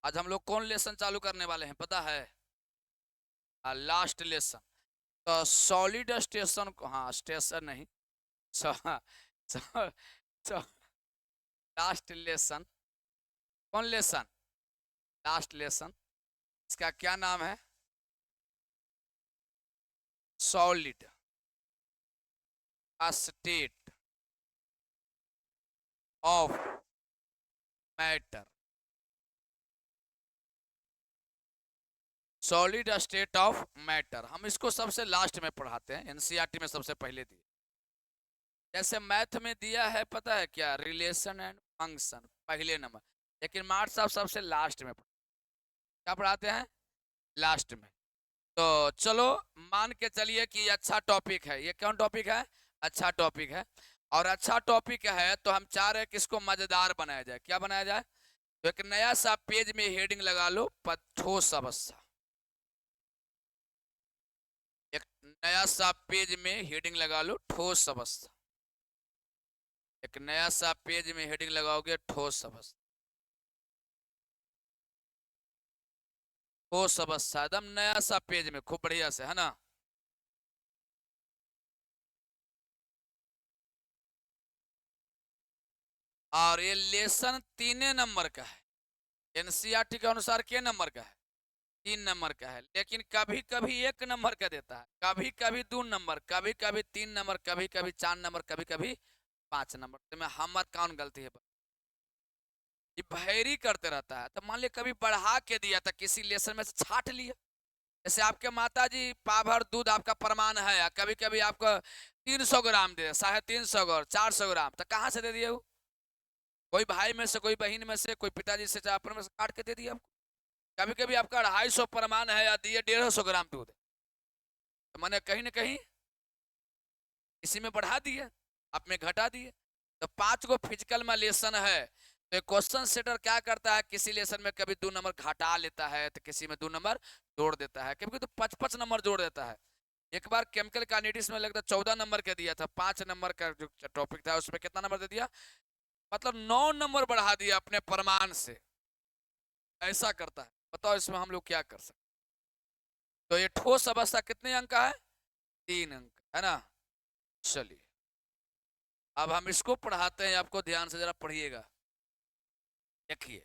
आज हम लोग कौन लेसन चालू करने वाले हैं पता है? Last lesson. तो सॉलिड स्टेशन को, हाँ स्टेशन नहीं, सो, सो, सो, लास्ट लेसन। कौन लेसन? Last lesson. इसका क्या नाम है? Solid state of matter. Solid state of matter, हम इसको सबसे लास्ट में पढ़ाते हैं, एनसीईआरटी में सबसे पहले दिए। जैसे मैथ में दिया है पता है क्या, रिलेशन एंड फंक्शन पहले नंबर, लेकिन मार्क्स साहब सबसे लास्ट में क्या पढ़ाते हैं? लास्ट में। तो चलो मान के चलिए कि अच्छा टॉपिक है, ये कौन टॉपिक है? अच्छा टॉपिक है। और अच्छा टॉपिक है तो हम चाह रहे हैं कि इसको मजेदार बनाया जाए। क्या बनाया जाए? तो एक नया सा पेज में हेडिंग लगा लो, ठोस अवस्था। एक नया सा पेज में हेडिंग लगा लो, ठोस अवस्था। एक नया सा पेज में हेडिंग लगाओगे, ठोस अवस्था। ठोस अवस्था एकदम नया सा पेज में, खूब बढ़िया से, है ना? और ये लेसन 3 नंबर का है। एनसीईआरटी के अनुसार के नंबर का है? 3 नंबर का है, लेकिन कभी कभी 1 नंबर का देता है, कभी कभी 2 नंबर, कभी कभी 3 नंबर, कभी कभी 4 नंबर, कभी कभी 5 नंबर। तो में हमर कौन गलती है? ये भैरी करते रहता है। तो मान लिया कभी बढ़ा के दिया था, किसी लेसन में से छाट लिया। जैसे आपके माता जी पाभर दूध आपका प्रमाण है, कभी कभी आपको 300 ग्राम दे, 350 ग्राम, 400 ग्राम, तो कहाँ से दे दिए वो? कोई भाई में से, कोई बहन में से, कोई पिताजी से, चाहे अपने में से काट के दे दिया आपको। कभी कभी आपका 250 प्रमाण है या दिए 150 ग्राम दूध, तो मैंने कहीं ना कहीं इसी में बढ़ा दिए, आप में घटा दिए। तो 5 गो फिजिकल में लेसन है, तो क्वेश्चन सेटर क्या करता है, किसी लेसन में कभी 2 नंबर घटा लेता है, तो किसी में 2 नंबर जोड़ देता है, कभी तो 5-5 नंबर जोड़ देता है। एक बार केमिकल काइनेटिक्स में लगता 14 नंबर का दिया था, 5 नंबर का जो टॉपिक था उसमें कितना नंबर दे दिया, मतलब 9 नंबर बढ़ा दिया अपने प्रमाण से। ऐसा करता है, बताओ इसमें हम लोग क्या कर सकते? तो ये ठोस अवस्था कितने अंक का है? 3 अंक, है ना? चलिए अब हम इसको पढ़ाते हैं, आपको ध्यान से जरा पढ़िएगा। देखिए,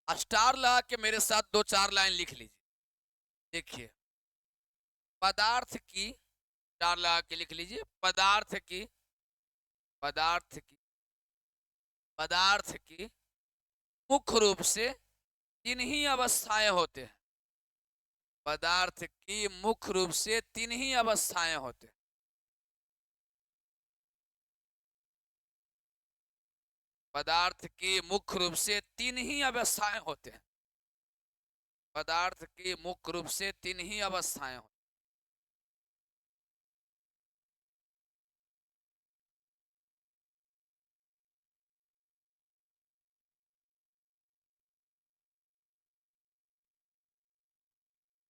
स्टार लगा के मेरे साथ 2-4 लाइन लिख लीजिए। देखिए, पदार्थ की, स्टार लगा के लिख लीजिए, पदार्थ की, पदार्थ की, पदार्थ की मुख्य रूप से 3 ही अवस्थाएं होते हैं। पदार्थ की मुख्य रूप से 3 ही अवस्थाएं होते हैं। पदार्थ की मुख्य रूप से 3 ही अवस्थाएं होते हैं। पदार्थ की मुख्य रूप से 3 ही अवस्थाएं होती हैं।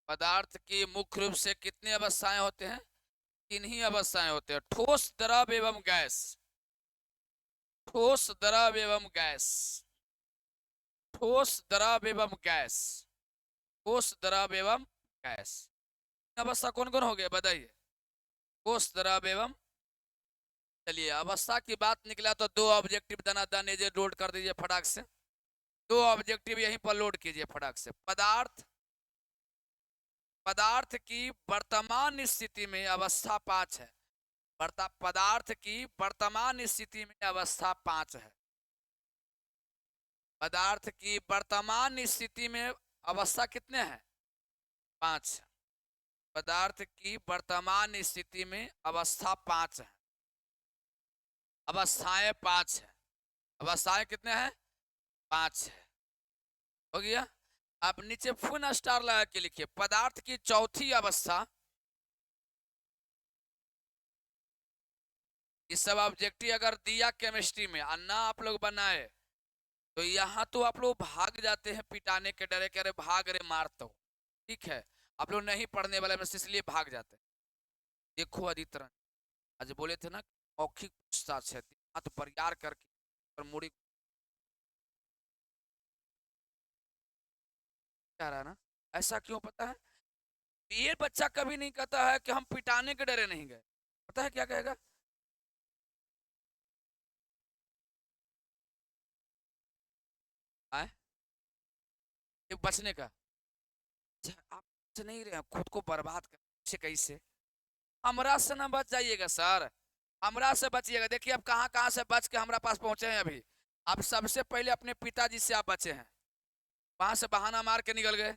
पदार्थ की मुख्य रूप से कितनी अवस्थाएं होते हैं? 3 ही अवस्थाएं होते हैं, ठोस, द्रव एवं गैस। ठोस, द्रव एवं गैस। ठोस, द्रव एवं गैस। ठोस, द्रव एवं गैस। अवस्था कौन कौन हो गए बताइए? ठोस, द्रव एवं, चलिए अवस्था की बात निकला तो 2 ऑब्जेक्टिव दनादन एजे लोड कर दीजिए फटाक से। 2 ऑब्जेक्टिव यहीं पर लोड कीजिए फटाक से। पदार्थ, पदार्थ की वर्तमान स्थिति में अवस्था 5 है। पदार्थ की वर्तमान स्थिति में अवस्था 5 है। पदार्थ की वर्तमान स्थिति में अवस्था कितने हैं? 5। पदार्थ की वर्तमान स्थिति में अवस्था 5 है। अवस्थाएं 5 है। अवस्थाएं कितने हैं? 5 है। हो गया। अब नीचे फुल स्टार लगा के लिखिए, पदार्थ की चौथी अवस्था। इस सब ऑब्जेक्टिव अगर दिया केमिस्ट्री में और ना आप लोग बनाए, तो यहाँ तो आप लोग भाग जाते हैं पिटाने के डरे, कह रहे भाग रहे मार दो। ठीक है, आप लोग नहीं पढ़ने वाले में से इसलिए भाग जाते हैं। देखो अधितरण, आज बोले थे ना मौखिक पूछताछ है, हाथ बरियार करके और मुड़ी कह रहा है ना, ऐसा क्यों पता है? ये बच्चा कभी नहीं कहता है कि हम पिटाने के डरे नहीं गए। पता है क्या कहेगा? आए, ये बचने का। अच्छा, आप बच नहीं रहे हैं, खुद को बर्बाद कर से कैसे? हमरा से ना बच जाइएगा सर, हमरा से बचिएगा। देखिए आप कहाँ कहाँ से बच के हमारा पास पहुंचे हैं अभी। आप सबसे पहले अपने पिताजी से आप बचे हैं, वहां से बहाना मार के निकल गए।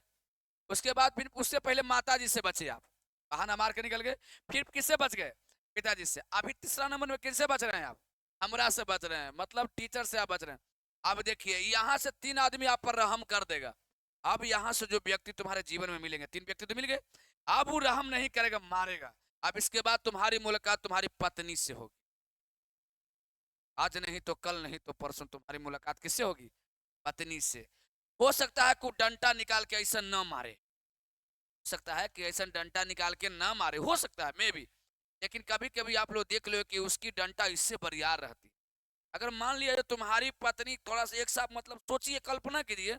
उसके बाद फिर उससे पहले माता जी से बचे आप, बहाना मार के निकल गए। फिर किससे बच गए? पिताजी से। अभी तीसरा नंबर में किससे बच रहे हैं आप? हमरा से बच रहे हैं, मतलब टीचर से आप बच रहे हैं। अब देखिए यहाँ से 3 आदमी आप पर रहम कर देगा। अब यहाँ से जो व्यक्ति तुम्हारे जीवन में मिलेंगे, 3 व्यक्ति तो मिल गए, अब वो रहम नहीं करेगा, मारेगा। अब इसके बाद तुम्हारी मुलाकात तुम्हारी पत्नी से होगी। आज नहीं तो कल, नहीं तो परसों तुम्हारी मुलाकात किससे होगी? पत्नी से। हो सकता है कोई डंडा निकाल के ऐसा न मारे, हो सकता है कि ऐसा डंडा निकाल के ना मारे, हो सकता है मे भी। लेकिन कभी कभी आप लोग देख लो कि उसकी डंडा इससे बरियार रहती। अगर मान लिया तुम्हारी पत्नी थोड़ा सा एक साथ, मतलब सोचिए, कल्पना कीजिए,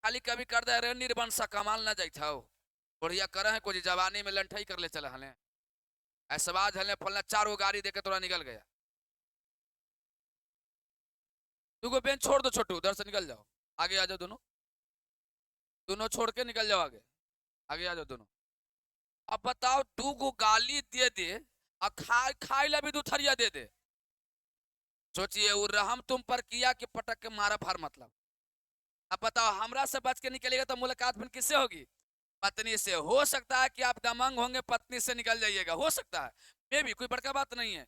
खाली कभी कर दे रहे निर्वंश कमाल ना जाता हो, बढ़िया कर है कुछ जवानी में लंठई कर ले चला हले, ऐसवाज हले फलना 4 गो गाड़ी देके तोरा निकल गया। तू बेंच छोड़ दो छोटू, उधर से निकल जाओ, आगे आ जाओ दोनों, दोनों छोड़ के निकल जाओ आगे, आगे आ जाओ दोनों। अब बताओ 2 गो गाली दे दे और खाई ला भी 2 थरिया दे दे। सोचिए वो रहम तुम पर किया कि पटक के मारा भर मतलब। अब बताओ हमरा से बच के निकलेगा तो मुलाकात फिर किससे होगी? पत्नी से। हो सकता है कि आप दमंग होंगे, पत्नी से निकल जाइएगा, हो सकता है, मे भी, कोई बड़का बात नहीं है।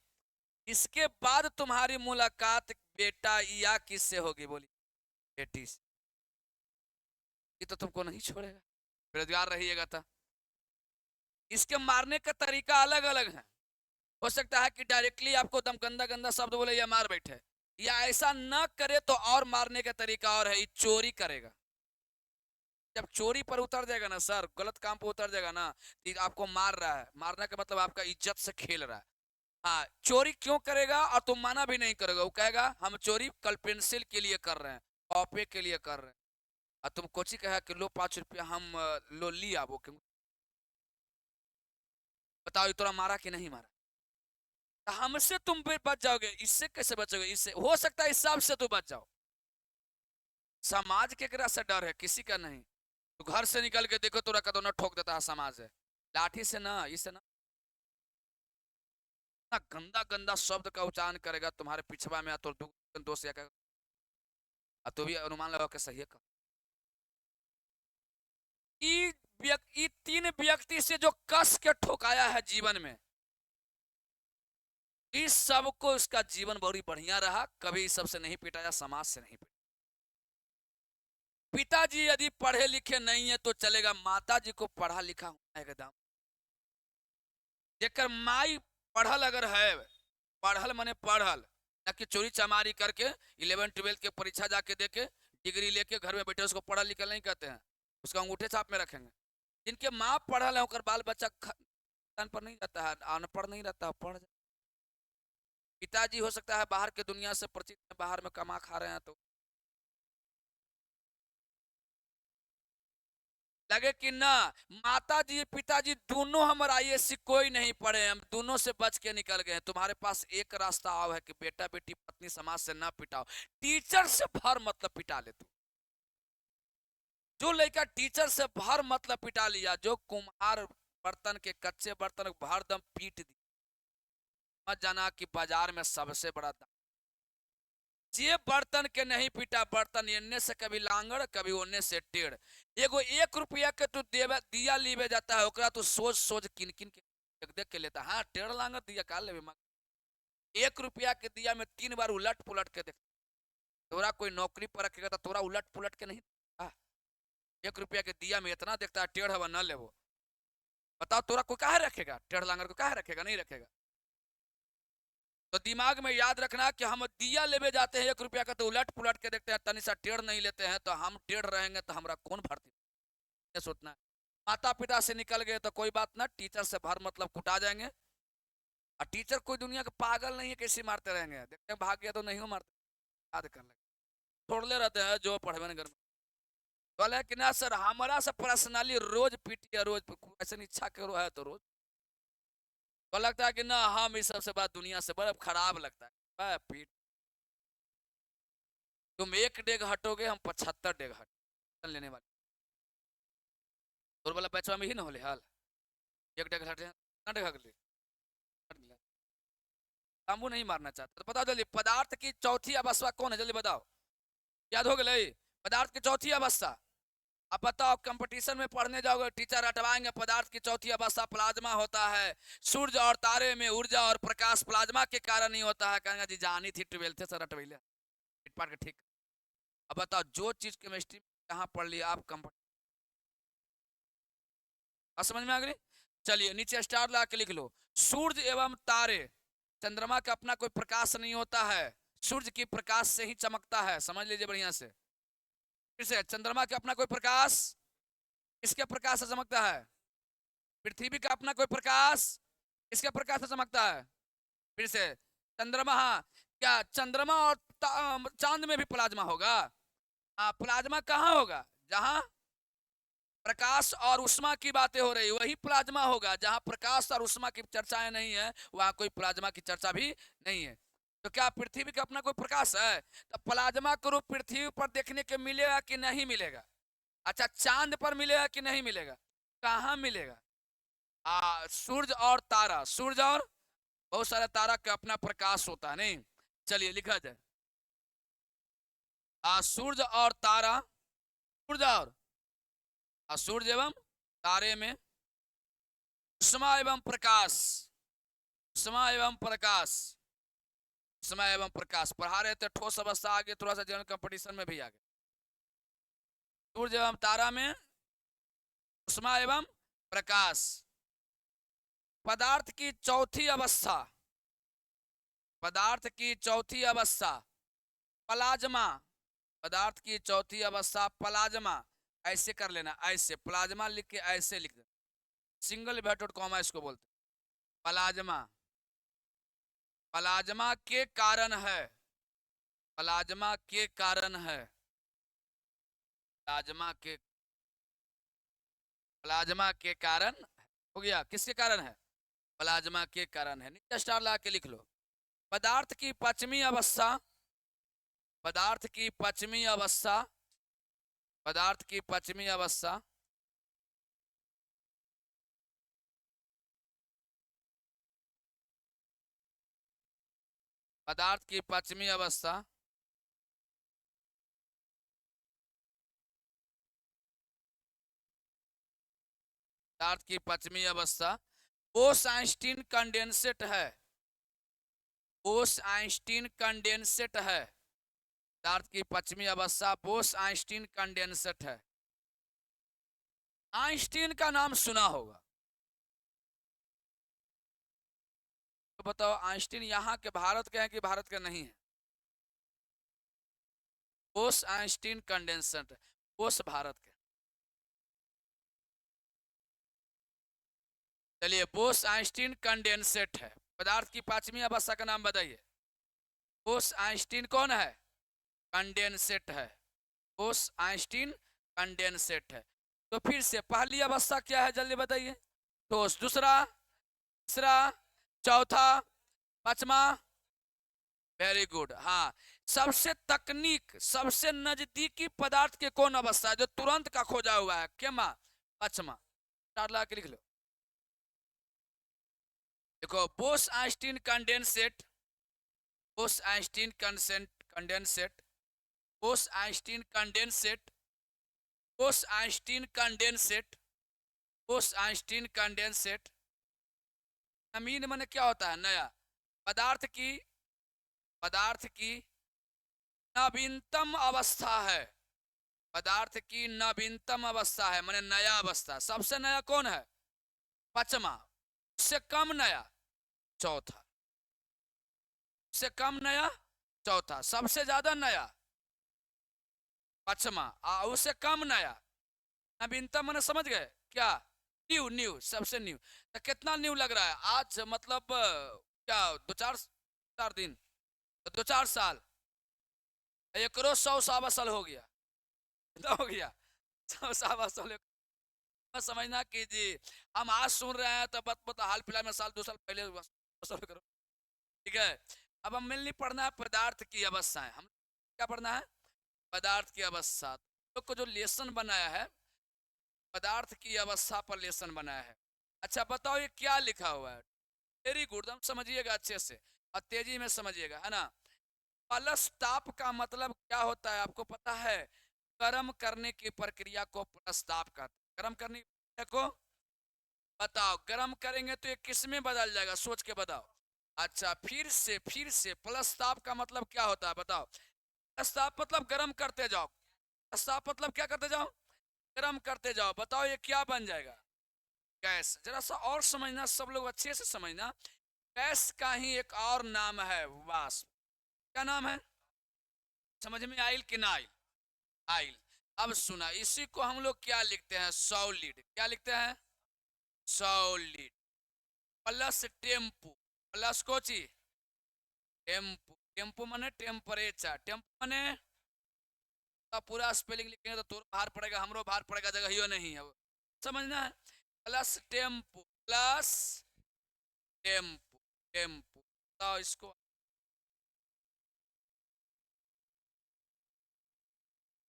इसके बाद तुम्हारी मुलाकात बेटा या किससे होगी बोली? बेटी से। ये तो तुमको नहीं छोड़ेगा, बेरोजगार रहिएगा तो। इसके मारने का तरीका अलग अलग है। हो सकता है कि डायरेक्टली आपको दम गंदा गंदा शब्द बोले या मार बैठे, या ऐसा न करे तो और मारने का तरीका और है, चोरी करेगा। जब चोरी पर उतर जाएगा ना सर, गलत काम पर उतर जाएगा ना, तो आपको मार रहा है, मारने का मतलब आपका इज्जत से खेल रहा है। हाँ, चोरी क्यों करेगा और तुम माना भी नहीं करोगे, वो कहेगा हम चोरी कल पेंसिल के लिए कर रहे हैं, कॉपी के लिए कर रहे हैं। और तुम कोची कहा कि लो 5 रुपया हम लो लिया वो क्यों? बताओ ये तोरा मारा कि नहीं मारा? तो हमसे तुम बच जाओगे, इससे कैसे बचोगे? इससे हो सकता है इस हिसाब से तो बच जाओ। समाज केकरा से डर है? किसी का नहीं। तो घर से निकल के देखो तोरा कदों न ठोक देता है समाज है, लाठी से ना, इससे ना। ना गंदा गंदा शब्द का उच्चारण करेगा तुम्हारे पिछवा में, तो दोस्त या तो भी अनुमान लगा के सही है का। ये 3 व्यक्ति से जो कस के ठोकाया है जीवन में, इस सबको इसका जीवन बड़ी बढ़िया रहा, कभी इस सबसे नहीं पिटाया, समाज से नहीं पिटाया। पिताजी यदि पढ़े लिखे नहीं है तो चलेगा, माता जी को पढ़ा लिखा होना एकदम। जेकर माई पढ़ल अगर है, पढ़ल मने पढ़ल, न कि चोरी चमारी करके 11 12 के परीक्षा जाके देके डिग्री लेके घर में बैठे, उसको पढ़ल लिखल नहीं कहते हैं, उसका अंगूठे छाप में रखेंगे। जिनके माँ पढ़ल है उनका बाल बच्चा पर नहीं रहता है, अनपढ़ नहीं रहता है, पढ़ जाता। पिताजी हो सकता है बाहर के दुनिया से परिचित है, बाहर में कमा खा रहे हैं, तो लगे कि ना, माता जी पिताजी दोनों हमारे आईएएस कोई नहीं पढ़े, हम दोनों से बच के निकल गए। तुम्हारे पास एक रास्ता आओ है कि बेटा बेटी पत्नी समाज से ना पिटाओ, टीचर से भर मतलब पिटा ले तू। जो लड़का टीचर से भर मतलब पिटा लिया, जो कुम्हार बर्तन के कच्चे बर्तन भर दम पीट दी, मत जाना कि बाजार में सबसे बड़ा दाम। जे बर्तन के नहीं पीटा, बर्तन एने से कभी लांगड़ कभी ओने से टेढ़। एगो 1 रुपया के तू देवे दिया लीवे जाता है, ओकरा तू सोच सोच किन किन के देख देख के लेता। हाँ, टेढ़ लांगड़ दिया का लेवे, 1 रुपया के दिया में 3 बार उलट पुलट के देख। तोरा कोई नौकरी पर रखेगा तो तोरा उलट पुलट के नहीं। 1 रुपया के दिया में इतना देखता है, टेढ़ हवा न लेवो। बताओ तोरा कोई काहे रखेगा, टेढ़ लांगड़ को काहे रखेगा? नहीं रखेगा। तो दिमाग में याद रखना कि हम दिया लेवे जाते हैं 1 रुपया का, तो उलट पुलट के देखते हैं, तनिसा टेढ़ नहीं लेते हैं, तो हम टेढ़ रहेंगे तो हमारा कौन भर्ती? ये सोचना है। माता पिता से निकल गए तो कोई बात ना, टीचर से भर मतलब कुटा जाएंगे। और टीचर कोई दुनिया के पागल नहीं है, कैसे मारते रहेंगे, देखते हैं भाग गया तो नहीं हो मारते, याद कर ले, छोड़ ले रहते हैं जो पढ़वे घर में। बोले कि ना सर हमारा से पर्सनली रोज पीटिए, रोज ऐसा इच्छा करो है तो रोज। तो लगता है कि ना हम इस सबसे बात दुनिया से बड़ा खराब लगता है पीट। तुम एक डेग हटोगे हम 75 डेग हट लेने वाले। तो बोला पैसा में ही ना होले हाल एक डेग हटे ना डेग हट ले तांबू नहीं मारना चाहता। तो बताओ जल्दी, पदार्थ की चौथी अवस्था कौन है, जल्दी बताओ। याद हो गए पदार्थ की चौथी अवस्था। अब बताओ कंपटीशन में पढ़ने जाओगे टीचर हटवाएंगे पदार्थ की चौथी अवस्था प्लाज्मा होता है। सूर्य और तारे में ऊर्जा और प्रकाश प्लाज्मा के कारण ही होता है। कहेंगे जी जानी थी 12th सर हटवैले ठीक। अब बताओ जो चीज केमिस्ट्री कहाँ पढ़ लिया आप कंपनी समझ में आ गई। चलिए नीचे स्टार ला के लिख लो। सूर्य एवं तारे, चंद्रमा का अपना कोई प्रकाश नहीं होता है, सूर्य की प्रकाश से ही चमकता है, समझ लीजिए बढ़िया से। फिर से, चंद्रमा का अपना कोई प्रकाश, इसके प्रकाश से चमकता है। पृथ्वी का अपना कोई प्रकाश, इसके प्रकाश से चमकता है। फिर से, चंद्रमा, हाँ क्या चंद्रमा और चांद में भी प्लाज्मा होगा? हाँ, प्लाज्मा कहाँ होगा? जहां प्रकाश और उष्मा की बातें हो रही वही प्लाज्मा होगा। जहां प्रकाश और उष्मा की चर्चाएं नहीं है वहां कोई प्लाज्मा की चर्चा भी नहीं है। तो क्या पृथ्वी का अपना कोई प्रकाश है? तो प्लाज्मा का रूप पृथ्वी पर देखने के मिलेगा कि नहीं मिलेगा? अच्छा, चांद पर मिलेगा कि नहीं मिलेगा? कहाँ मिलेगा? सूरज और तारा, सूरज और बहुत सारे तारा का अपना प्रकाश होता है नहीं। चलिए लिखा जाए, सूरज और तारा, सूरज और सूरज एवं तारे में उष्मा एवं प्रकाश, उष्मा एवं प्रकाश, उष्मा एवं प्रकाश पढ़ा रहे थे। ठोस अवस्था आगे थोड़ा सा जनरल कंपटीशन में भी आगे। सूरज एवं तारा में उष्मा एवं प्रकाश। पदार्थ की चौथी अवस्था, पदार्थ की चौथी अवस्था प्लाज्मा, पदार्थ की चौथी अवस्था प्लाज्मा। ऐसे कर लेना, ऐसे प्लाज्मा लिख के ऐसे लिख देना, सिंगल इन्वर्टेड कॉमा इसको बोलते हैं प्लाज्मा। प्लाज्मा के कारण है, प्लाज्मा के कारण है, प्लाज्मा के, प्लाज्मा के कारण हो गया। किसके कारण है? प्लाज्मा के कारण है। नीचे स्टार ला के लिख लो। पदार्थ की पश्चिमी अवस्था, पदार्थ की पश्चिमी अवस्था, पदार्थ की पश्चिमी अवस्था पदार्थ की पश्चिमी अवस्था पदार्थ की पश्चिमी अवस्था बोस-आइंस्टीन कंडेंसेट है, बोस-आइंस्टीन कंडेंसेट है। पदार्थ की पश्चिमी अवस्था बोस-आइंस्टीन कंडेंसेट है। आइंस्टीन का नाम सुना होगा, तो बताओ आइंस्टीन यहाँ के भारत के हैं कि भारत के नहीं है? बोस-आइंस्टीन कंडेंसेट, बोस भारत के। चलिए, बोस-आइंस्टीन कंडेंसेट है। पदार्थ की पांचवी अवस्था का नाम बताइए। बोस-आइंस्टीन कौन है? कंडेंसेट है। बोस-आइंस्टीन कंडेंसेट है। तो फिर से पहली अवस्था क्या है जल्दी बताइए। ठोस, दूसरा, तीसरा, चौथा, पांचवा। Very good. हाँ, सबसे तकनीक, सबसे नजदीकी पदार्थ के कौन अवस्था है जो तुरंत का खोजा हुआ है? केमा, पांचवा। चार ला के लिख लो। देखो, Bose Einstein condensate, Bose Einstein condensate, Bose Einstein condensate, Bose Einstein condensate, Bose Einstein condensate. नवीन माने क्या होता है? नया। पदार्थ की, पदार्थ की नवीनतम अवस्था है, पदार्थ की नवीनतम अवस्था है माने नया अवस्था। सबसे नया कौन है? पांचवा। उससे कम नया चौथा, उससे कम नया चौथा, सबसे ज्यादा नया पांचवा, उससे कम नया नवीनतम मैंने समझ गए क्या? न्यू, न्यू, सबसे न्यू। तो कितना न्यू लग रहा है आज? मतलब क्या दो चार चार दिन, तो 2-4 साल, एक 100 साल हो गया, हो गया सब शाबाश वाले को समझना कि जी हम आज सुन रहे हैं तो बत हाल फिलहाल में साल 2 साल पहले सॉल्व करो। ठीक है, अब हम मेनली पढ़ना है पदार्थ की अवस्थाएं। हम क्या पढ़ना है? पदार्थ की अवस्था। तो को जो लेसन बनाया है पदार्थ की अवस्था पर लेसन बनाया है। अच्छा बताओ ये क्या लिखा हुआ है? वेरी गुड, हम समझिएगा अच्छे से और तेजी में समझिएगा, है ना। प्लस ताप का मतलब क्या होता है आपको पता है? गर्म करने की प्रक्रिया को प्लस ताप कहते हैं। गर्म करने की प्रक्रिया को बताओ, गर्म करेंगे तो ये किस में बदल जाएगा? सोच के बताओ। अच्छा फिर से प्लस ताप का मतलब क्या होता है बताओ? प्लस ताप मतलब गर्म करते जाओ। प्लस ताप मतलब क्या करते जाओ? गर्म करते जाओ। बताओ ये क्या बन जाएगा? गैस। जरा सा और समझना, सब लोग अच्छे से समझना। गैस का ही एक और नाम है वाष्प। क्या नाम है? समझ में आइल कि ना आइल? आइल। अब सुना, इसी को हम लोग क्या लिखते हैं? सॉलिड। क्या लिखते हैं? Solid. Plus tempo. Plus Kochi? Tempo. Tempo माने टेम्परेचर। टेम्पू माने का पूरा स्पेलिंग लिखेंगे तो तोर बाहर पड़ेगा, हमरो बाहर पड़ेगा, जगह ही नहीं है वो। समझना है? Plus tempo. Plus tempo. Tempo तो इसको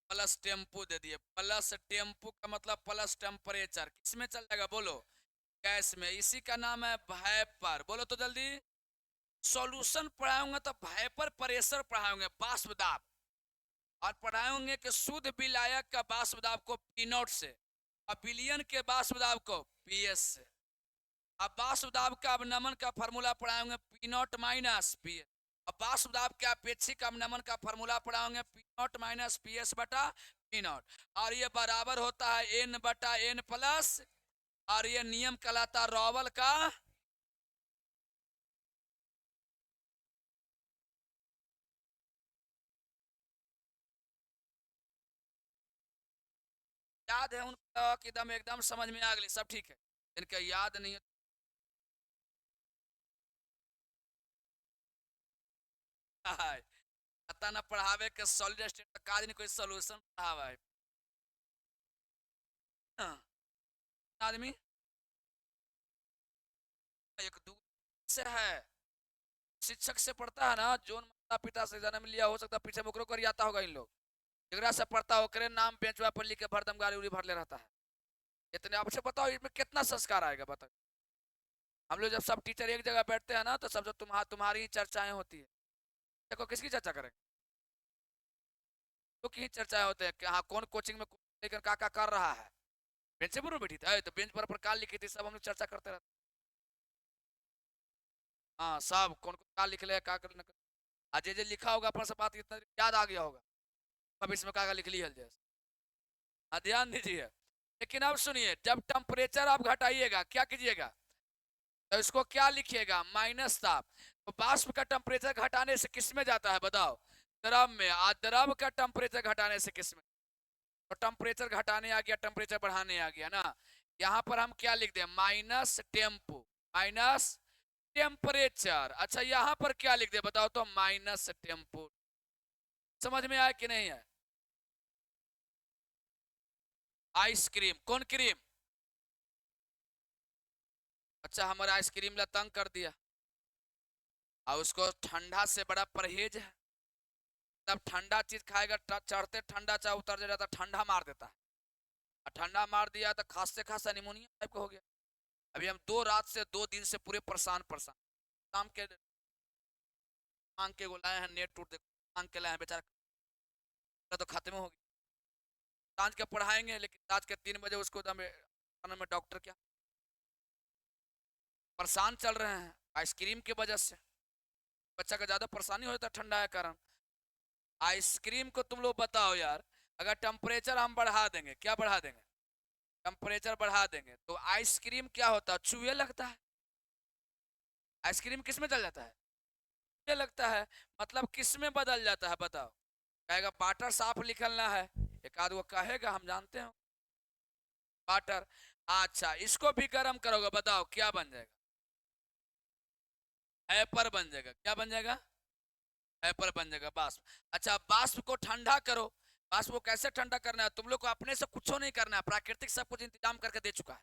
प्लस टेम्पू दे दिए। प्लस टेम्पू का मतलब प्लस टेम्परेचर किस में चल जाएगा बोलो? गैस में। इसी का नाम है वाइपर। बोलो तो जल्दी। सॉल्यूशन पढ़ाऊंगा तो वाइपर प्रेशर पढ़ाऊंगे, वाष्प दाब। और पढ़ाएंगे कि शुद्ध विलायक का वाष्प दाब को पी नॉट से और विलयन के वाष्प दाब को पीएस से। अब वाष्प दाब का अवनमन का फार्मूला पढ़ाएंगे पी नॉट माइनस पीएस। अब वाष्प दाब के अपेक्षिक अवनमन का फार्मूला पढ़ाएंगे पी नॉट माइनस पीएस बटा पी नॉट। और ये बराबर होता है एन बटा एन प्लस। और ये नियम कहलाता रॉवल का। याद है उनका कि एकदम एकदम समझ में आ गई, सब ठीक है। इनका याद नहीं है। पता ना पढ़ावे के सॉलिड स्टेट का काज नहीं, कोई सॉल्यूशन पढ़ावे। हाँ, आदमी एक दूर से है, शिक्षक से पढ़ता है ना, जो माता पिता से जन्म लिया हो सकता है पीछे मुकरो कर आता होगा इन लोग। जगरा से पढ़ता हो करे नाम बेंच पर लिख के भरदम गाड़ी उड़ी भर ले रहता है। इतने आपसे बताओ इसमें कितना संस्कार आएगा बताओ। हम लोग जब सब टीचर एक जगह बैठते हैं ना तो सब तुम्हारी ही चर्चाएं होती है। देखो किसकी चर्चा करेंगे? तो की चर्चाएं होते हैं कि हाँ कौन कोचिंग में लेकर का कर रहा है। बेंच पर बैठी थी तो बेंच पर काल लिखी थी, सब हम लोग चर्चा करते रहते। हाँ सब कौन कौन का लिख ले का कर आज जे लिखा होगा अपन से बात इतना याद आ गया होगा। अब इसमें का लिख ली है जैसे। हाँ ध्यान दीजिए। लेकिन अब सुनिए, जब टेम्परेचर आप घटाइएगा क्या कीजिएगा? तो इसको क्या लिखिएगा? माइनस ताप। तो वाष्प का टेम्परेचर घटाने से किस में जाता है बताओ? द्रव में। आज द्रव का टेम्परेचर घटाने से किस में? तो टेम्परेचर घटाने आ गया, टेम्परेचर बढ़ाने आ गया ना। यहाँ पर हम क्या लिख दें? Minus tempo. Minus temperature. अच्छा यहाँ पर क्या लिख दे बताओ तो? Minus tempo. समझ में आया कि नहीं है? आइसक्रीम। कौन क्रीम? अच्छा हमारा आइसक्रीम ला तंग कर दिया और उसको ठंडा से बड़ा परहेज है। तब ठंडा चीज खाएगा चढ़ते ठंडा चाहे उतर जाता ठंडा मार देता है। और ठंडा मार दिया तो खांसते खांसते निमोनिया टाइप का हो गया। अभी हम 2 रात से 2 दिन से पूरे परेशान परेशान। शाम के मांग के लाए हैं नेट टूट देखो, मांग के लाए हैं बेचारा तो खत्म हो गया। सांझ के पढ़ाएंगे लेकिन रात के 3 बजे उसको में डॉक्टर क्या परेशान चल रहे हैं आइसक्रीम की वजह से। बच्चा का ज्यादा परेशानी हो जाता है ठंडा के कारण। आइसक्रीम को तुम लोग बताओ यार, अगर टेम्परेचर हम बढ़ा देंगे, क्या बढ़ा देंगे? टेम्परेचर बढ़ा देंगे तो आइसक्रीम क्या होता है? चूहे लगता है। आइसक्रीम किस में चल जाता है? चूहे लगता है। मतलब किस में बदल जाता है बताओ? कहेगा वाटर साफ निकलना है, एक आध वो कहेगा, हम जानते हैं वाटर। अच्छा इसको भी गर्म करोगे बताओ क्या बन जाएगा? हैपर बन जाएगा। क्या बन जाएगा? हैपर बन जाएगा, वाष्प। अच्छा वाष्प को ठंडा करो, बाष्प को कैसे ठंडा करना है? तुम लोग को अपने से कुछ नहीं करना है, प्राकृतिक सब कुछ इंतजाम करके दे चुका है।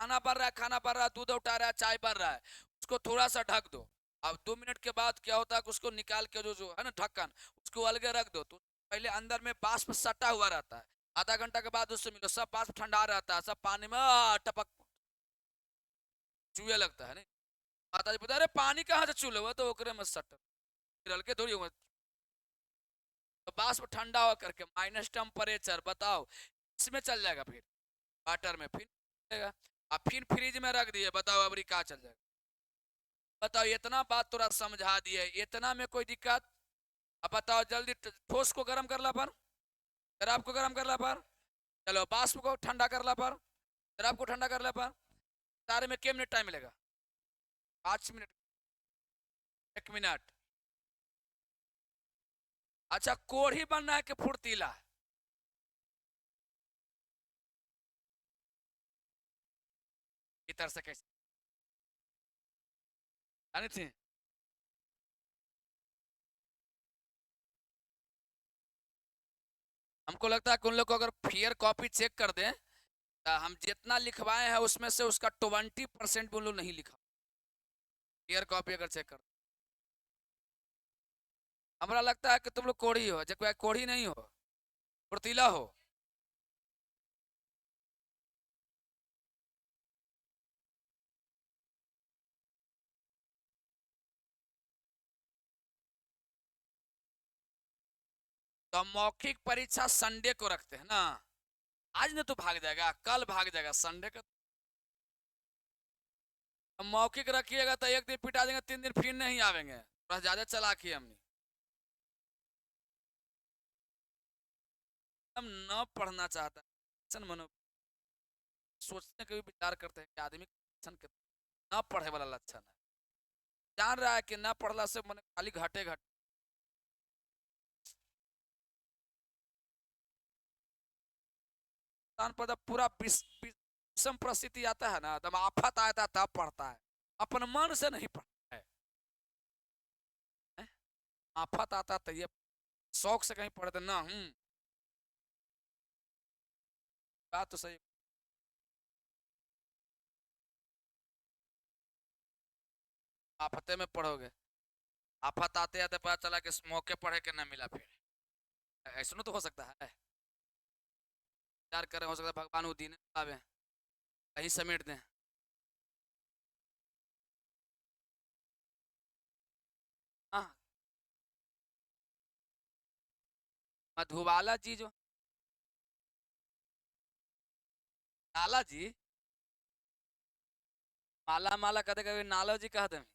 खाना बन रहा है, खाना बन रहा है, दूध उठा रहा है, चाय बन रहा है, उसको थोड़ा सा ढक दो। अब 2 मिनट के बाद क्या होता है कि उसको निकाल के जो जो है ना ढक्कन, उसको अलग रख दो, तो पहले अंदर में बाष्प सटा हुआ रहता है। आधा घंटा के बाद उससे मिलो, सब बाष्प ठंडा रहता है, सब पानी में टपक चूहे लगता है। नहीं, माता जी बता रहे पानी कहाँ से चूल्हे हुआ, तो ओकरे में सट हल्के थोड़ी हुआ। तो बाष्प ठंडा हो करके माइनस टेम्परेचर बताओ, इसमें चल जाएगा, फिर वाटर में फिर चलेगा। अब फिर फ्रिज में रख दिए, बताओ अबरी कहाँ चल जाएगा? बताओ, इतना बात तोरा समझा दिए, इतना में कोई दिक्कत? अब बताओ जल्दी, ठोस को गर्म करला पर, शराब को गर्म करला पर, चलो बाष्प को ठंडा करला पर, शराब को ठंडा करला पर, सारे में कितने मिनट टाइम मिलेगा? 5 मिनट, 1 मिनट। अच्छा, कोढ़ी बनना है कि फुर्तीला? इधर से कैसे जानी थी? हमको लगता है कि उन लोग को अगर फेयर कॉपी चेक कर दें, तो हम जितना लिखवाए हैं उसमें से उसका 20% भी उन लोग नहीं लिखा। फेयर कॉपी अगर चेक कर, हमारा लगता है कि तुम लोग कोढ़ी हो, जब कोढ़ी नहीं हो, फुर्तीला हो। तो हम मौखिक परीक्षा संडे को रखते हैं ना। आज नहीं तो भाग जाएगा, कल भाग जाएगा, संडे का हम मौखिक रखिएगा तो एक दिन पिटा देंगे, 3 दिन फिर नहीं आवेंगे। बस ज्यादा चालाकी हमने। हम न पढ़ना चाहता है, मनो सोचने का भी विचार करते हैं कि आदमी न पढ़े वाला लक्षण है। जान रहा है कि न पढ़ला से मन खाली घटे घटे। पर पूरा विषम परिस्थिति आता है ना, तब आफत आता है तब पढ़ता है, अपन मन से नहीं पढ़ता है। आफत आता तो ये शौक से कहीं पढ़ते ना। बात तो सही। आफते में पढ़ोगे, आफत आते आते पता चला कि मौके पढ़े के ना मिला, फिर ऐसा तो हो सकता है। विचार करें, हो सकता है भगवान वो दिन आवे, कहीं समेट दें। हाँ, मधुबाला जी जो, नाला जी, माला माला कहते कभी नालो जी कहते हैं,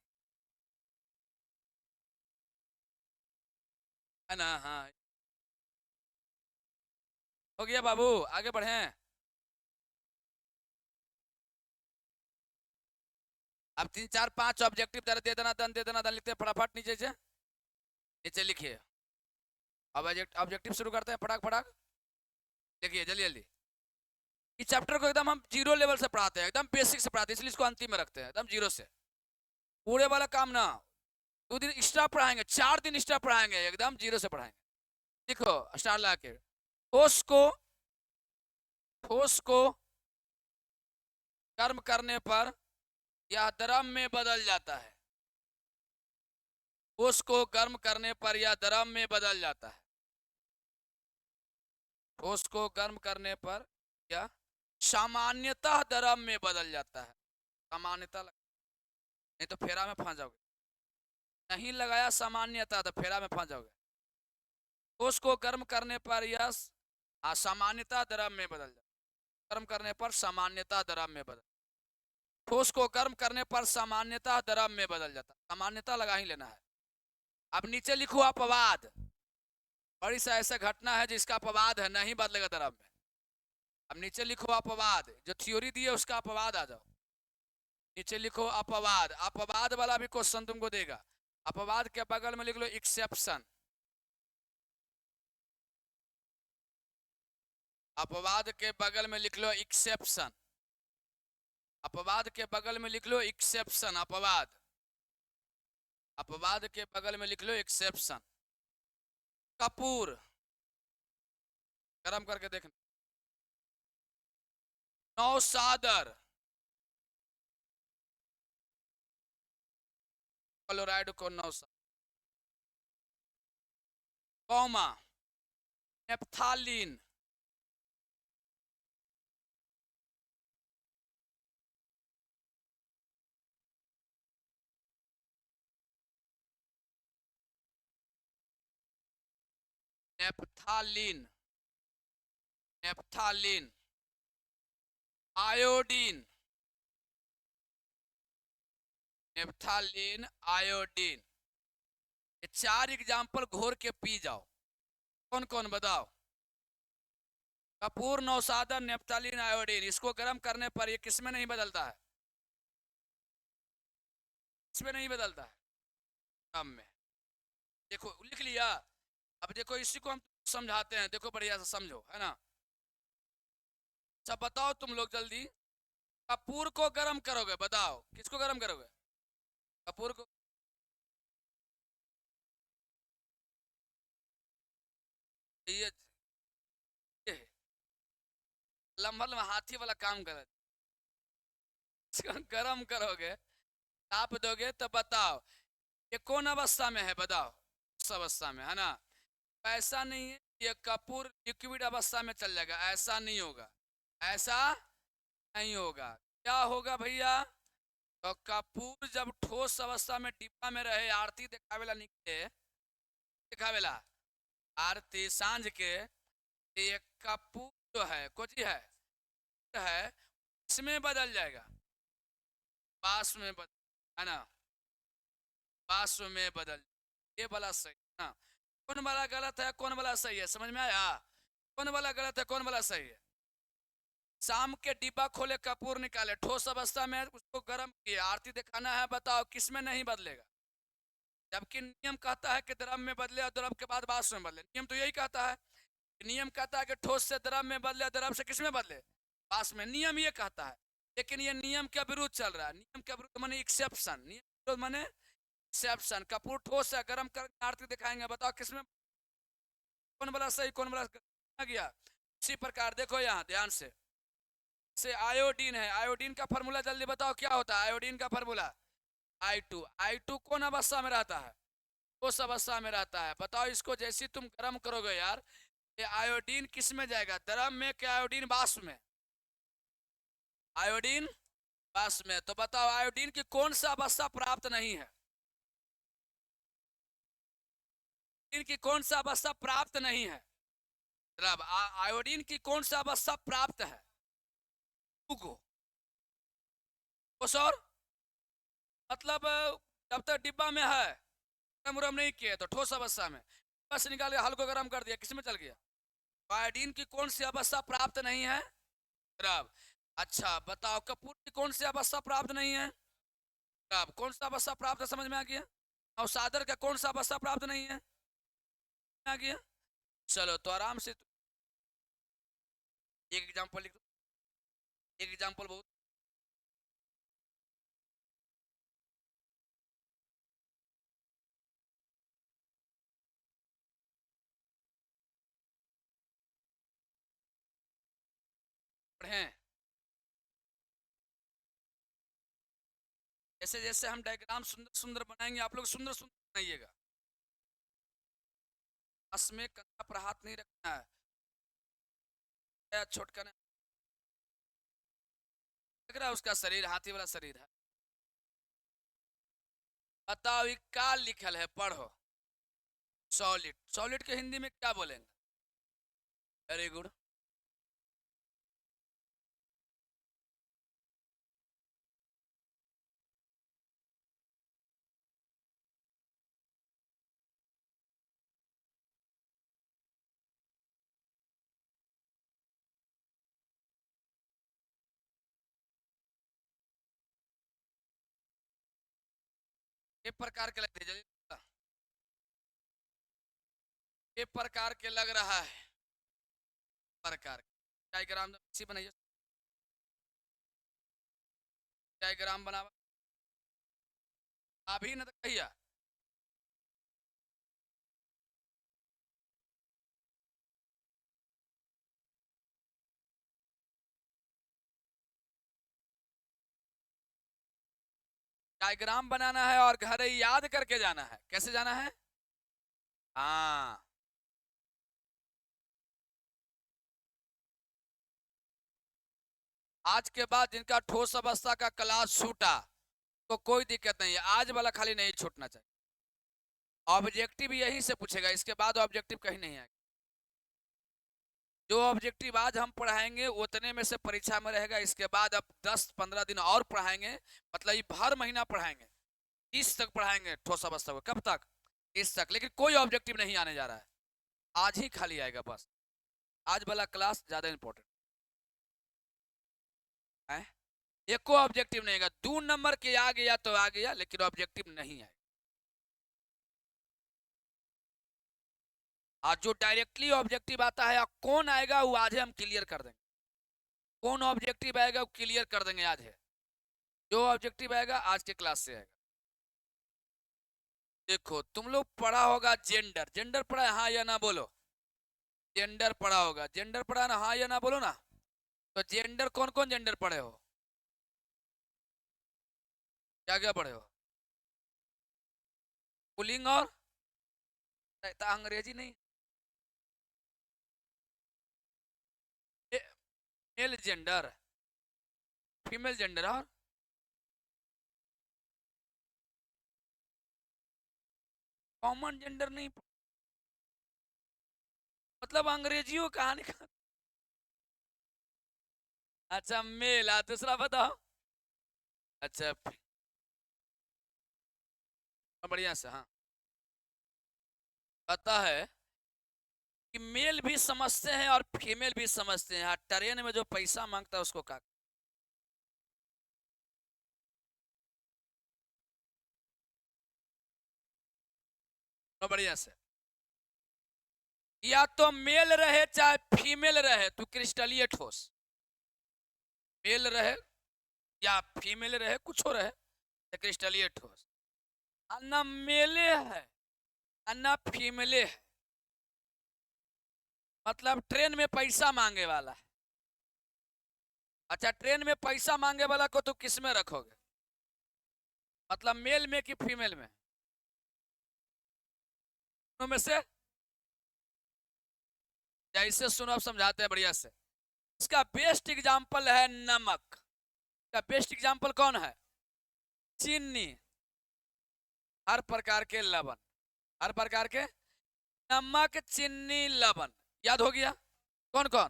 है ना? हाँ, हो गया बाबू, आगे बढ़े। अब 3 4 5 ऑब्जेक्टिव दे देना, दन दे देना, दन लिखते हैं फटाफट नीचे से। नीचे लिखिए। अब ऑब्जेक्टिव शुरू करते हैं, फटाक फटाक लिखिए, जल्दी जल्दी। इस चैप्टर को एकदम हम जीरो लेवल से पढ़ाते हैं, एकदम बेसिक से पढ़ाते हैं, इसलिए इसको अंतिम में रखते हैं, एकदम जीरो से। पूरे वाला काम ना, 2 दिन एक्स्ट्रा पढ़ाएंगे, 4 दिन एक्स्ट्रा पढ़ाएंगे, एकदम जीरो से पढ़ाएंगे। देखो स्टार ला के, ठोस को, ठोस को गर्म करने पर यह द्रव में बदल जाता है। ठोस को गर्म करने पर यह द्रव में बदल जाता है। ठोस को गर्म करने पर यह सामान्यतः द्रव में बदल जाता है। सामान्यतः नहीं तो फेरा में फंस जाओगे। नहीं लगाया सामान्यतः तो फेरा में फंस जाओगे। ठोस को गर्म करने पर यह सामान्यतः द्रव में बदल जाता है। गर्म करने पर सामान्यतः द्रव में बदल, ठोस को गर्म करने पर सामान्यतः द्रव में बदल जाता है। सामान्यतः लगा ही लेना है। अब नीचे लिखो अपवाद। बड़ी सा ऐसा घटना है जिसका अपवाद है, नहीं बदलेगा द्रव में। अब नीचे लिखो अपवाद, जो थ्योरी दी है उसका अपवाद आ जाओ। नीचे लिखो अपवाद, अपवाद वाला भी क्वेश्चन तुमको देगा। अपवाद के बगल में लिख लो एक्सेप्शन। अपवाद के बगल में लिख लो एक्सेप्शन। अपवाद के बगल में लिख लो एक्सेप्शन। अपवाद, अपवाद के बगल में लिख लो एक्सेप्शन। कपूर, गरम करके देखना। नौसादर, क्लोराइड को नौसादर। Comma, naphthalene, naphthalene, naphthalene. Iodine, naphthalene, iodine. ये 4 एग्जाम्पल घोर के पी जाओ। कौन कौन बताओ? कपूर, नौसादर, नेप्थालीन, आयोडीन। इसको गर्म करने पर ये किसमें नहीं बदलता है? इसमें नहीं बदलता है, दम में। देखो लिख लिया। अब देखो इसी को हम समझाते हैं, देखो बढ़िया से समझो, है ना। अच्छा बताओ तुम लोग जल्दी, कपूर को गर्म करोगे, बताओ किसको गर्म करोगे? कपूर को। ये लंबा लंबा हाथी वाला काम कर, इसको गर्म करोगे, ताप दोगे, तो बताओ ये कौन अवस्था में है, बताओ। उस अवस्था में, है ना। ऐसा नहीं है ये कपूर लिक्विड अवस्था में चल जाएगा, ऐसा नहीं होगा, ऐसा नहीं होगा। क्या होगा भैया? तो कपूर जब ठोस अवस्था में डिब्बा में रहे, आरती दिखावेला निकले, दिखावेला आरती सांझ के, ये कपूर जो है कोची है इसमें बदल जाएगा, बाष्प में बदल, है ना, बाष्प में बदल। ये वाला सही है ना। कौन वाला गलत है, कौन वाला सही है, समझ में आया? कौन वाला गलत है, कौन वाला सही है? शाम के डिब्बा खोले, कपूर निकाले, ठोस अवस्था में उसको गर्म किए, आरती दिखाना है, बताओ किसमें नहीं बदलेगा? जबकि नियम कहता है कि द्रव में बदले और द्रव के बाद वाष्प में बदले, नियम तो यही कहता है। नियम कहता है कि ठोस से द्रव में बदले, द्रव से किसमें बदले? वाष्प में, नियम ये कहता है। लेकिन ये नियम के विरुद्ध चल रहा है, नियम के विरुद्ध माने एक्सेप्शन, नियम माने एक्सेप्शन। कपूर ठोस है, गर्म कर आरती दिखाएंगे, बताओ किसमें, कौन वाला सही, कौन वाला गया? इसी प्रकार देखो यहाँ ध्यान से आयोडीन है, आयोडीन का फॉर्मूला जल्दी बताओ क्या होता है? आयोडीन का फॉर्मूला I2। I2 कौन अवस्था में रहता है? उस अवस्था में रहता है। बताओ इसको जैसे तुम गर्म करोगे यार, ये आयोडीन किस में जाएगा, द्रव में क्या आयोडीन वाष्प में? आयोडीन वाष्प में। तो बताओ आयोडीन की कौन सा अवस्था प्राप्त नहीं है? इनकी कौन सा अवस्था प्राप्त नहीं है? द्रव। आयोडीन की कौन सा अवस्था प्राप्त है? को सर मतलब जब तक डिब्बा में है, गर्म नहीं किए, तो ठोस अवस्था में बस निकाल के हल्को गर्म कर दिया, किसमें चल गया? आयोडीन की कौन सी अवस्था प्राप्त नहीं है? द्रव। अच्छा बताओ कपूर की कौन सी अवस्था प्राप्त नहीं है? द्रव। कौन सा अवस्था प्राप्त है, समझ में आ गया? और सादर का कौन सा अवस्था प्राप्त नहीं है, आ गया? चलो तो आराम से एक एग्जांपल लिख दो, एक एग्जांपल बहुत पढ़े। जैसे जैसे हम डायग्राम सुंदर सुंदर बनाएंगे, आप लोग सुंदर सुंदर बनाइएगा। बस में कंधा पर हाथ नहीं रखना है, छोटका ने लग रहा है उसका शरीर हाथी वाला शरीर है। बताओ ये क्या लिखल है, पढ़ो। सॉलिड, सॉलिड के हिंदी में क्या बोलेंगे? Very good. ये प्रकार के लगते हैं, ये प्रकार के लग रहा है, प्रकार डायग्राम इसी बनाइए, डायग्राम बना अभी न तो कहिया। डायग्राम बनाना है और घर याद करके जाना है। कैसे जाना है? हाँ, आज के बाद जिनका ठोस अवस्था का क्लास छूटा तो कोई दिक्कत नहीं है, आज वाला खाली नहीं छूटना चाहिए। ऑब्जेक्टिव यहीं से पूछेगा, इसके बाद ऑब्जेक्टिव कहीं नहीं आएगा। जो ऑब्जेक्टिव आज हम पढ़ाएंगे उतने में से परीक्षा में रहेगा। इसके बाद अब 10-15 दिन और पढ़ाएंगे, मतलब हर महीना पढ़ाएंगे, 30 तक पढ़ाएंगे ठोस अवस्था को। कब तक? 30 तक। लेकिन कोई ऑब्जेक्टिव नहीं आने जा रहा है, आज ही खाली आएगा बस। आज वाला क्लास ज्यादा इंपॉर्टेंट है। एको ऑब्जेक्टिव नहीं आएगा। 2 नंबर के आ गया तो आ गया, लेकिन ऑब्जेक्टिव नहीं आएगा। आज जो डायरेक्टली ऑब्जेक्टिव आता है, कौन आएगा वो आज हम क्लियर कर देंगे। कौन ऑब्जेक्टिव आएगा वो क्लियर कर देंगे आज है। जो ऑब्जेक्टिव आएगा आज के क्लास से आएगा। देखो तुम लोग पढ़ा होगा जेंडर। जेंडर पढ़ा है, हाँ या ना बोलो। जेंडर पढ़ा होगा, जेंडर पढ़ा ना, हाँ या ना बोलो ना। तो जेंडर कौन कौन जेंडर पढ़े हो? क्या क्या पढ़े हो? पुलिंग और अंग्रेजी नहीं, मेल जेंडर, फीमेल जेंडर और कॉमन जेंडर नहीं। मतलब अंग्रेजियों कहानी का। अच्छा मेल, दूसरा बताओ। अच्छा बढ़िया से, हाँ पता है कि मेल भी समझते हैं और फीमेल भी समझते हैं। ट्रेन में जो पैसा मांगता है उसको क्या? बढ़िया से, या तो मेल रहे चाहे फीमेल रहे तो क्रिस्टलीय ठोस। मेल रहे या फीमेल रहे, कुछ हो रहे तो क्रिस्टलीय ठोस। ना मेले है ना फीमेले है, मतलब ट्रेन में पैसा मांगे वाला है। अच्छा ट्रेन में पैसा मांगे वाला को तो किस में रखोगे? मतलब मेल में कि फीमेल में? दोनों में से। जैसे सुनो अब समझाते हैं बढ़िया से। इसका बेस्ट एग्जांपल है नमक। इसका बेस्ट एग्जांपल कौन है? चीनी। हर प्रकार के लवण, हर प्रकार के नमक चीनी लवण। याद हो गया? कौन कौन?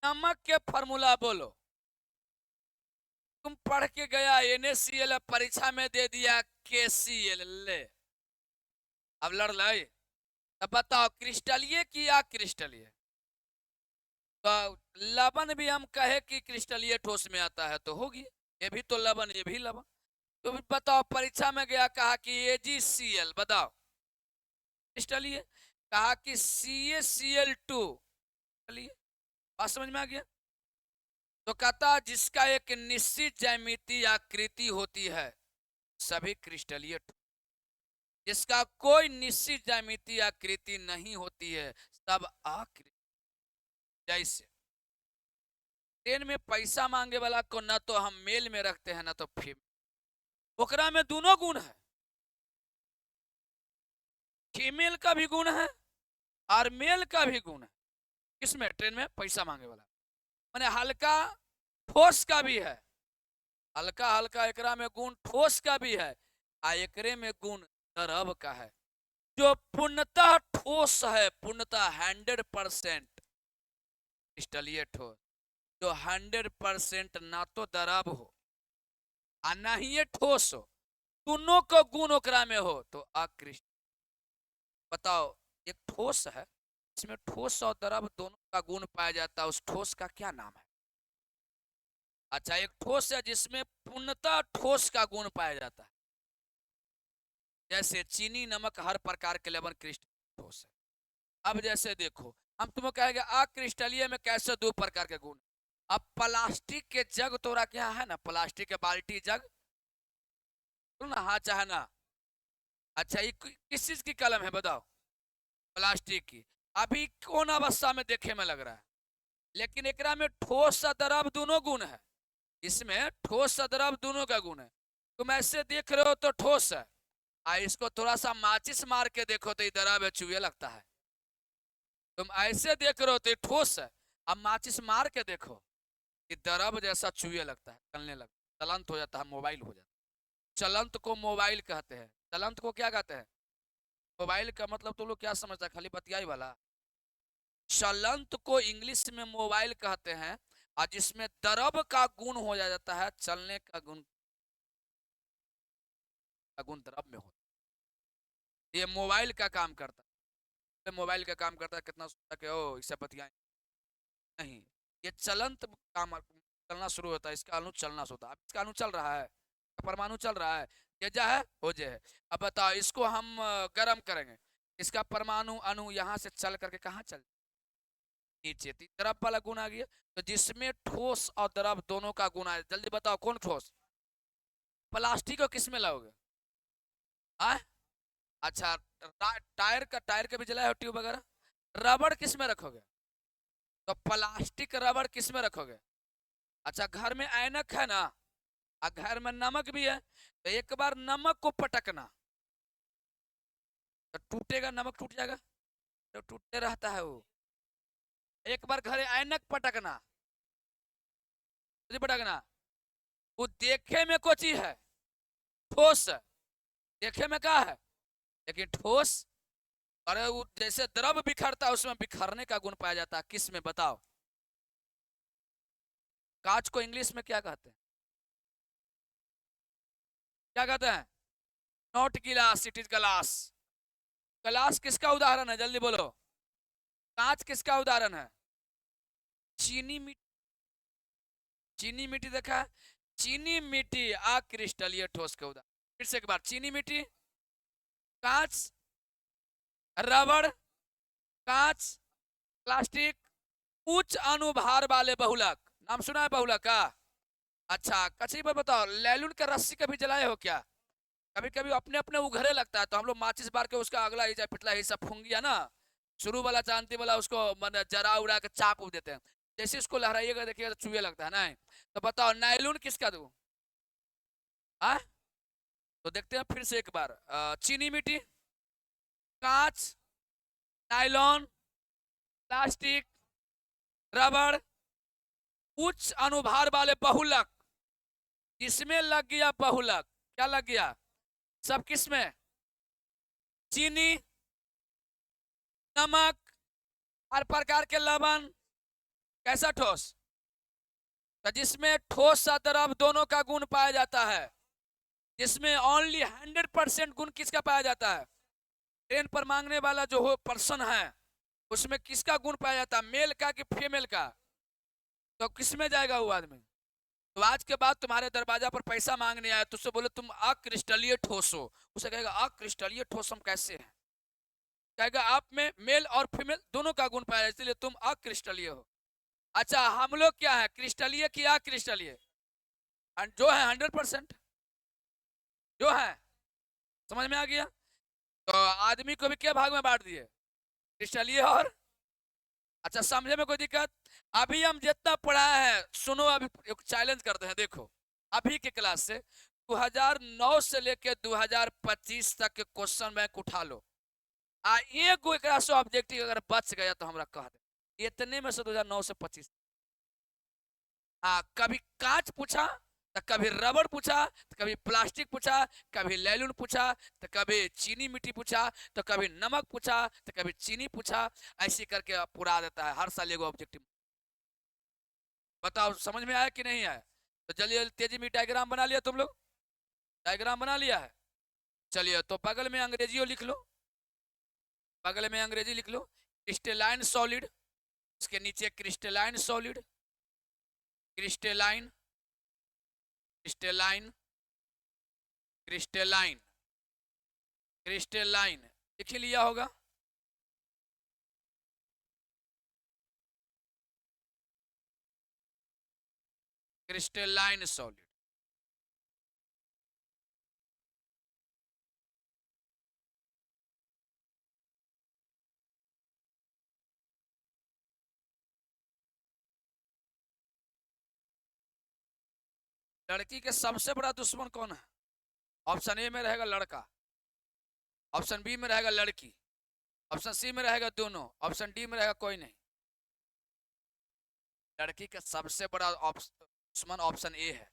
नमक के फॉर्मूला बोलो। तुम पढ़ के गया NaCl, परीक्षा में दे दिया KCl, ले अब लड़ लाई। अब बताओ क्रिस्टलीय की या क्रिस्टलीय? तो लवण भी हम कहे कि क्रिस्टलीय ठोस में आता है तो होगी, ये भी तो लवण, ये भी लवण। तो बताओ परीक्षा में गया कहा कि AgCl, बताओ क्रिस्टलीय। कहा कि CaCl2, चलिए बात समझ में आ गया। तो कहता जिसका एक निश्चित ज्यामिति आकृति होती है सभी क्रिस्टलीय। जिसका कोई निश्चित ज्यामिति आकृति नहीं होती है सब आकृति। जैसे ट्रेन में पैसा मांगे वाला को न तो हम मेल में रखते हैं न तो फीमेल। ओकरा में दोनों गुण है, फीमेल का भी गुण है और मेल का भी गुण है। किसमें? ट्रेन में पैसा मांगे वाला। माने हल्का ठोस का भी है, हल्का हल्का एकरा में गुण ठोस का भी है, आ एकरे में गुण द्रव का है। जो पूर्णतः ठोस है, पूर्णतः 100% क्रिस्टलीय ठोस, जो 100% ना तो द्रव हो आ ना ही ये ठोस हो, दोनों का गुण ओकरा में हो तो अक्रिस्टल। बताओ एक ठोस है, इसमें ठोस और द्रव दोनों का गुण पाया जाता है, उस ठोस का क्या नाम है? अच्छा एक ठोस है जिसमें पूर्णतः ठोस का गुण पाया जाता है, जैसे चीनी नमक हर प्रकार के लवण क्रिस्टल ठोस है। अब जैसे देखो हम तुम्हें कहेंगे अक्रिस्टलीय में कैसे 2 प्रकार के गुण। अब प्लास्टिक के जग तोरा क्या है ना, प्लास्टिक के बाल्टी जग, सुन ना, हाँ चाहे ना। अच्छा ये किस चीज की कलम है बताओ? प्लास्टिक की। अभी कौन अवस्था में देखे में लग रहा है, लेकिन एकरा में ठोस और द्रव दोनों गुण है। इसमें ठोस और द्रव दोनों का गुण है। तुम ऐसे देख रहे हो तो ठोस है, इसको थोड़ा सा माचिस मार के देखो तो ये द्रव है, चूहे लगता है। तुम ऐसे देख रहे हो तो ये ठोस है, अब माचिस मार के देखो कि द्रव जैसा चूहे लगता है, चलने लगता है, चलंत हो जाता है, मोबाइल हो जाता है। चलंत को मोबाइल कहते हैं। चलंत को क्या कहते हैं? मोबाइल का मतलब तुम लोग क्या समझता है, खाली बतियाई वाला? चलंत को इंग्लिश में मोबाइल कहते हैं, और जिसमें द्रव का गुण हो जाता है, चलने का गुण द्रव में होता है। ये मोबाइल का काम करता है, मोबाइल का काम करता है। कितना सोचता कि ओ इससे बतियाए, नहीं, ये चलंत काम चलना शुरू होता है, इसका अणु चलना शुरू होता है। अब इसका अणु चल रहा है, परमाणु चल रहा है, ये जा है हो जे है। अब बताओ, इसको हम गर्म करेंगे, इसका परमाणु अणु यहाँ से चल करके कहाँ चल, नीचे। द्रव वाला गुण आ गया। तो जिसमें ठोस और द्रव दोनों का गुण है, जल्दी बताओ कौन ठोस? प्लास्टिक को किस में लाओगे? हाँ, अच्छा, टायर का भी जलाए हो, ट्यूब वगैरह। रबड़ किस में रखोगे? तो प्लास्टिक रबड़ किस में रखोगे? अच्छा, घर में ऐनक है ना, और घर में नमक भी है, तो एक बार नमक को पटकना तो टूटेगा, नमक टूट जाएगा, तो टूटते रहता है वो। एक बार घर ऐनक पटकना, पटकना, वो देखे में कोई चीज है, ठोस है, देखे में क्या है, लेकिन ठोस। अरे वो जैसे द्रव बिखरता है, उसमें बिखरने का गुण पाया जाता है, किस में बताओ? कांच को इंग्लिश में क्या कहते हैं? क्या कहते हैं? नॉट गिलास, इट इज ग्लास। ग्लास किसका उदाहरण है, जल्दी बोलो? कांच किसका उदाहरण है? चीनी मिट्टी। चीनी मिट्टी देखा है? चीनी मिट्टी अक्रिस्टलीय ठोस का उदाहरण। फिर से एक बार, चीनी मिट्टी, कांच, रबड़, कांच, प्लास्टिक, उच्च अनुभार वाले बहुलक। नाम सुना है बहुलक का? अच्छा, कचरी पर बताओ, लैलून का रस्सी कभी जलाए हो क्या? कभी कभी अपने अपने उघरे लगता है, तो हम लोग माचिस बार के उसका अगला हिस्सा, पिछला हिस्सा फूंगिया ना, शुरू वाला चांदी वाला, उसको मतलब जरा उड़ा के चाप उप देते हैं। जैसे इसको लहराइएगा देखिएगा तो चूहे लगता है ना। तो बताओ नायलून किसका दूं? हाँ, तो देखते हैं फिर से एक बार, चीनी मिट्टी, कांच, नायलॉन, प्लास्टिक, रबड़, उच्च अनुभार वाले बहुलक। इसमें लग गया बहुलक, क्या लग गया? सब किस में? चीनी, नमक, हर प्रकार के लवण, कैसा ठोस? तो जिसमें ठोस और द्रव दोनों का गुण पाया जाता है, जिसमें ओनली 100% गुण किसका पाया जाता है? ट्रेन पर मांगने वाला जो हो पर्सन है, उसमें किसका गुण पाया जाता है, मेल का कि फीमेल का? तो किस में जाएगा वो आदमी? तो आज के बाद तुम्हारे दरवाजा पर पैसा मांगने आया, तुझसे बोले तुम अक्रिस्टलीय ठोस हो, उसे कहेगा अक्रिस्टलीय ठोस हम कैसे हैं? कहेगा आप में मेल और फीमेल दोनों का गुण पाया, इसलिए तुम अक्रिस्टलीय हो। अच्छा, हम लोग क्या है, क्रिस्टलीय कि अक्रिस्टलीय? जो है 100%, जो है, समझ में आ गया? तो आदमी को भी क्या भाग में बांट दिए, क्रिस्टलीय और, अच्छा समझे में कोई दिक्कत? अभी हम जितना पढ़ाया है सुनो, अभी एक चैलेंज करते हैं, देखो अभी के क्लास से 2009 से लेके 2025 तक के क्वेश्चन बैंक उठा लो, एक ऑब्जेक्टिव अगर बच गया तो हमरा कह दे, इतने में से 2009 से 25। हाँ, कभी कांच पूछा, तो कभी रबड़ पूछा, तो कभी प्लास्टिक पूछा, कभी लैलून पूछा, तो कभी चीनी मिट्टी पूछा, तो कभी नमक पूछा, तो कभी चीनी पूछा, ऐसे करके पूरा देता है हर साल एगो ऑब्जेक्टिव। बताओ समझ में आया कि नहीं आया? तो चलिए तेजी में डायग्राम बना लिया तुम लोग, डायग्राम बना लिया है? चलिए, तो बगल में अंग्रेजी लिख लो, बगल में अंग्रेजी लिख लो, क्रिस्टलाइन सॉलिड, इसके नीचे crystalline solid, crystalline, crystalline, crystalline, crystalline लिख लिया होगा। Crystalline solid. लड़की के सबसे बड़ा दुश्मन कौन है? ऑप्शन ए में रहेगा लड़का, ऑप्शन बी में रहेगा लड़की, ऑप्शन सी में रहेगा दोनों, ऑप्शन डी में रहेगा कोई नहीं। लड़की का सबसे बड़ा दुश्मन ऑप्शन ए है।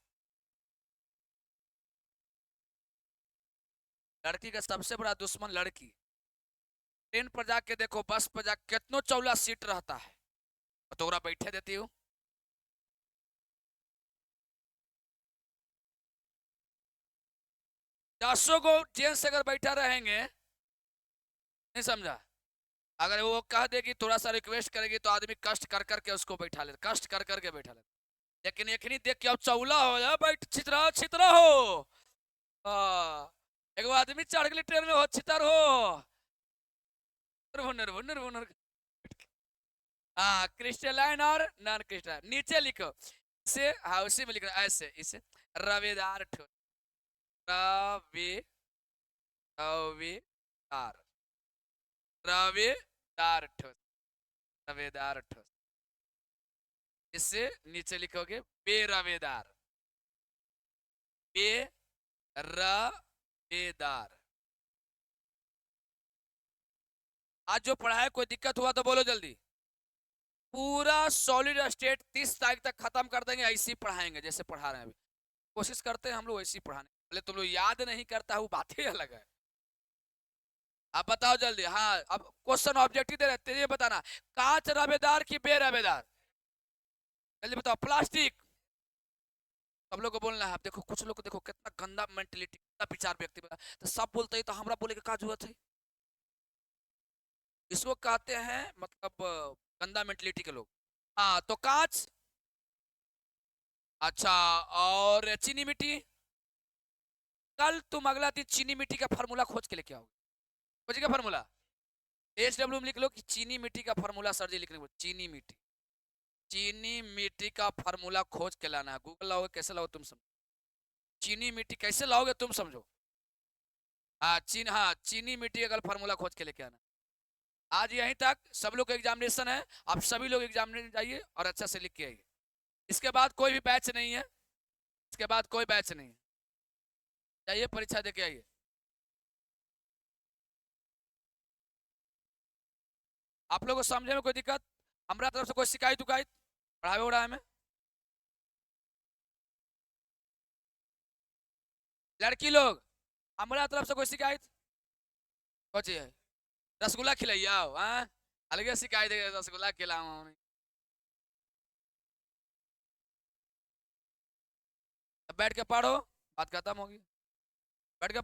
लड़की का सबसे बड़ा दुश्मन लड़की। ट्रेन पर जाके देखो, बस पर जाके कितनो चौला सीट रहता है, तोरा बैठे देती हूँ। दसों को जेंट्स अगर बैठा रहेंगे, नहीं समझा, अगर वो कह देगी थोड़ा सा रिक्वेस्ट करेगी तो आदमी कष्ट कर करके उसको बैठा ले, कष्ट कर करके बैठा ले। लेकिन एक नहीं देख के अब चौला हो जा, बैठ छितरा छितरा हो। एक आदमी चढ़ गए ट्रेन में हो छितर हो, हाँ क्रिस्टलाइन और नॉन क्रिस्टलाइन नीचे लिखो। इसे हाँ उसी में लिखना ऐसे, इसे रवेदार ठोस, रवे रवेदार, रवेदार ठोस, रवेदार ठोस। इससे नीचे लिखोगे बेरवेदार, बेरवेदार। आज जो पढ़ा है कोई दिक्कत हुआ तो बोलो जल्दी। पूरा सॉलिड स्टेट 30 तारीख तक खत्म कर देंगे, ऐसे ही पढ़ाएंगे जैसे पढ़ा रहे हैं अभी। कोशिश करते हैं हम लोग ऐसे ही पढ़ाने, पहले तुम लोग याद नहीं करता, वो बात ही अलग है। आप बताओ जल्दी। हाँ अब क्वेश्चन ऑब्जेक्टिव दे रहे, ये बताना कांच रवेदार की बेरवेदार, जल्दी बताओ। प्लास्टिक, सब लोग को बोलना है। अब देखो कुछ लोग को देखो कितना गंदा मेंटेलिटी, कितना विचार व्यक्ति बना, तो सब बोलते ही तो हमरा बोले का जरूरत है। इसको कहते हैं मतलब गंदा मेंटेलिटी के लोग। हाँ तो कांच, अच्छा, और चीनी मिट्टी। कल तुम अगला दिन चीनी मिट्टी का फार्मूला खोज के लेके आओगे। खोज का फार्मूला HW में लिख लो कि चीनी मिट्टी का फार्मूला सर जी लिखने को, चीनी मिट्टी, चीनी मिट्टी का फार्मूला खोज के लाना है। गूगल लाओगे कैसे लाओगे तुम समझो, चीनी मिट्टी कैसे लाओगे तुम समझो। हाँ चीनी मिट्टी का फार्मूला खोज के लेके आना। आज यहीं तक, सब लोग का एग्जामिनेशन है, आप सभी लोग एग्जामिनेशन जाइए और अच्छा से लिख के आइए। इसके बाद कोई भी बैच नहीं है, इसके बाद कोई बैच नहीं है, जाइए परीक्षा दे के आइए। आप लोगों को समझे में कोई दिक्कत, हमारा तरफ से कोई शिकायत उकायत पढ़ावे उड़ावे में? लड़की लोग हमारा तरफ से कोई शिकायत कौन है? रसगुल्ला खिलाइए, हाँ अलगे शिकायत है, रसगुल्ला खिलाऊं। बैठ के पढ़ो, बात खत्म होगी, बैठ के